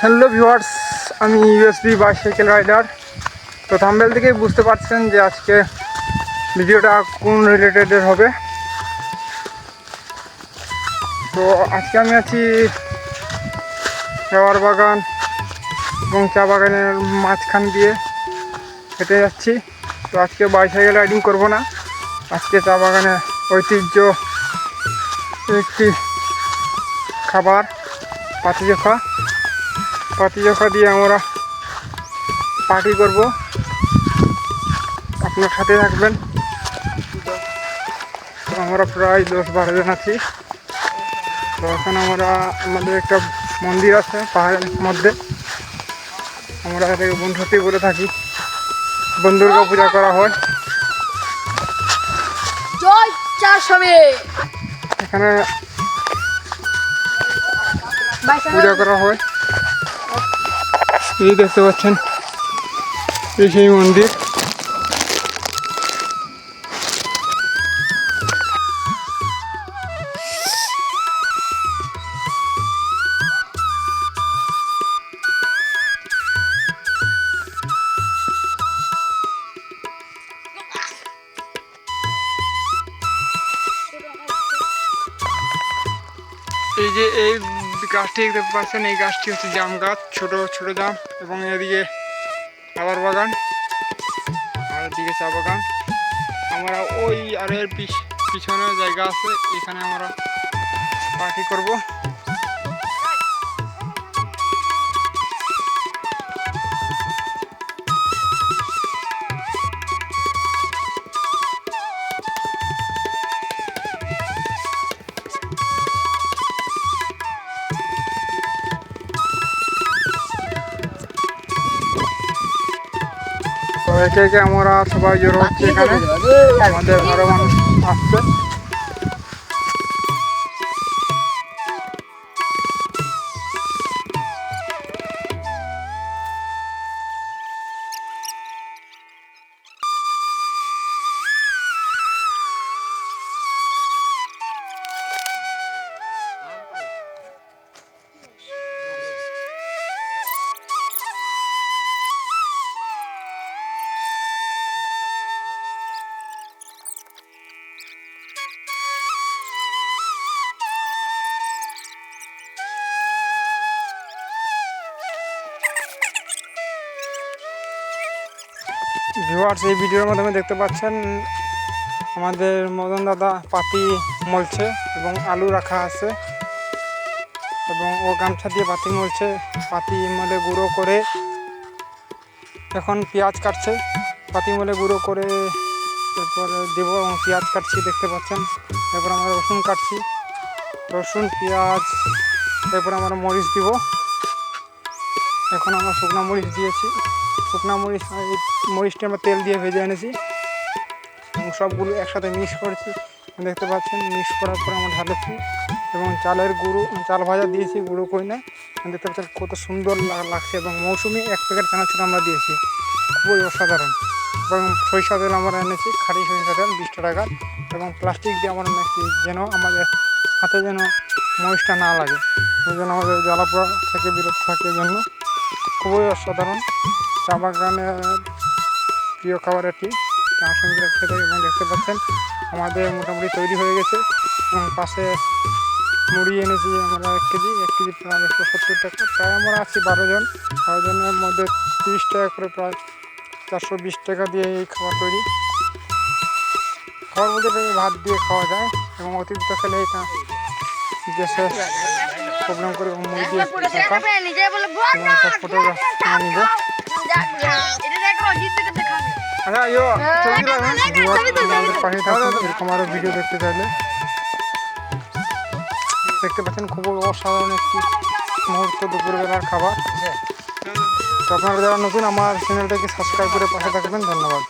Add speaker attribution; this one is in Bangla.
Speaker 1: হ্যালো ভিউয়ার্স, আমি ইউএসবি বাইসাইকেল রাইডার। তো থাম্বনেল থেকেই বুঝতে পারছেন যে আজকে ভিডিওটা কোন রিলেটেডের হবে। তো আজকে আমি আছি রাবার বাগান এবং চা বাগানের মাঝখান দিয়ে হেঁটে যাচ্ছি। তো আজকে বাইসাইকেল রাইডিং করব না, আজকে চা বাগানের ঐতিহ্য একটি খাবার পাতিচোখা দিয়ে আমরা পার্টি করব। আপনার সাথে থাকবেন। তো আমরা প্রায় 10-12 জন আছি। তো এখন আমাদের একটা মন্দির আছে পাহাড়ের মধ্যে, আমরা এটাকে বনসতী বলে থাকি। বনদুর্গা পূজা করা হয় এখানে, পূজা করা হয়। এই দেখতে পাচ্ছেন, এই সেই মন্দির। এই যে এই গাছটি দেখতে পাচ্ছেন, এই গাছটি হচ্ছে জাম গাছ, ছোট ছোট জাম। এবং এদিকে রাবার বাগান আর এদিকে চা বাগান। আমরা ওই আর এর পিছনে জায়গা আছে, এখানে আমরা পার্টি করব। তো একে একে আমরা সবাই জড়ো হচ্ছে এখানে, আমাদের আরো মানুষ আসছে। ভিউয়ার্স, এই ভিডিওর মাধ্যমে দেখতে পাচ্ছেন আমাদের মদন দাদা পাতি মলছে এবং আলু রাখা আছে, এবং ও গামছা দিয়ে পাতি মলছে। পাতি মলে গুঁড়ো করে এখন পেঁয়াজ কাটছে। পাতি মলে গুঁড়ো করে এরপরে দেবো, এবং পেঁয়াজ কাটছি দেখতে পাচ্ছেন। এরপর আমরা রসুন কাটছি, রসুন পেঁয়াজ, এরপর আমরা মরিচ দিব। এখন আমরা শুকনো মরিচ দিয়েছি, শুকনো মরিচটা আমরা তেল দিয়ে ভেজে এনেছি এবং সবগুলো একসাথে মিক্স করেছি দেখতে পাচ্ছেন। মিক্স করার পরে আমরা ঢালেছি এবং চাল ভাজা দিয়েছি গুঁড়ো করে না, দেখতে পাচ্ছেন কত সুন্দর লাগছে। এবং মৌসুমি 1 প্যাকেট চানাচুর আমরা দিয়েছি, খুবই অসাধারণ। এবং সরিষা তেল আমরা এনেছি, খাঁটি সরিষা তেল 20 টাকার, এবং প্লাস্টিক দিয়ে আমরা এনেছি যেন আমাদের হাতে যেন মরিচটা না লাগে, ওই জন্য আমাদের জ্বালাপোড়া থেকে বিরত থাকে জন্য। খুবই অসাধারণ। চা বাগানের প্রিয় খাবার এটি, চা সঙ্গে খেতে। এবং দেখতে পাচ্ছেন আমাদের মোটামুটি তৈরি হয়ে গেছে। এবং পাশে মুড়ি এনেছি আমরা 1 কেজি প্রায় 170 টাকা। প্রায় আমরা আছি 12 জন, 12 জনের মধ্যে 30 টাকা করে, প্রায় 420 টাকা দিয়ে এই খাবার তৈরি। খাবার বলতে ভাত দিয়ে খাওয়া যায়, এবং অতিরিক্ত খেলে এটা গ্যাসের প্রবলেম করে। এবং মুড়ি দিয়ে ফটোগ্রাফ নিব। আচ্ছা, আমাদের পাশে থাকুন, এরকম আরও ভিডিও দেখতে চাইলে। দেখতে পাচ্ছেন খুবই অসাধারণ একটি মুহূর্ত দুপুরবেলার খাবার। তো আপনারা যারা নতুন আমার চ্যানেলটাকে সাবস্ক্রাইব করে পাশে থাকবেন, ধন্যবাদ।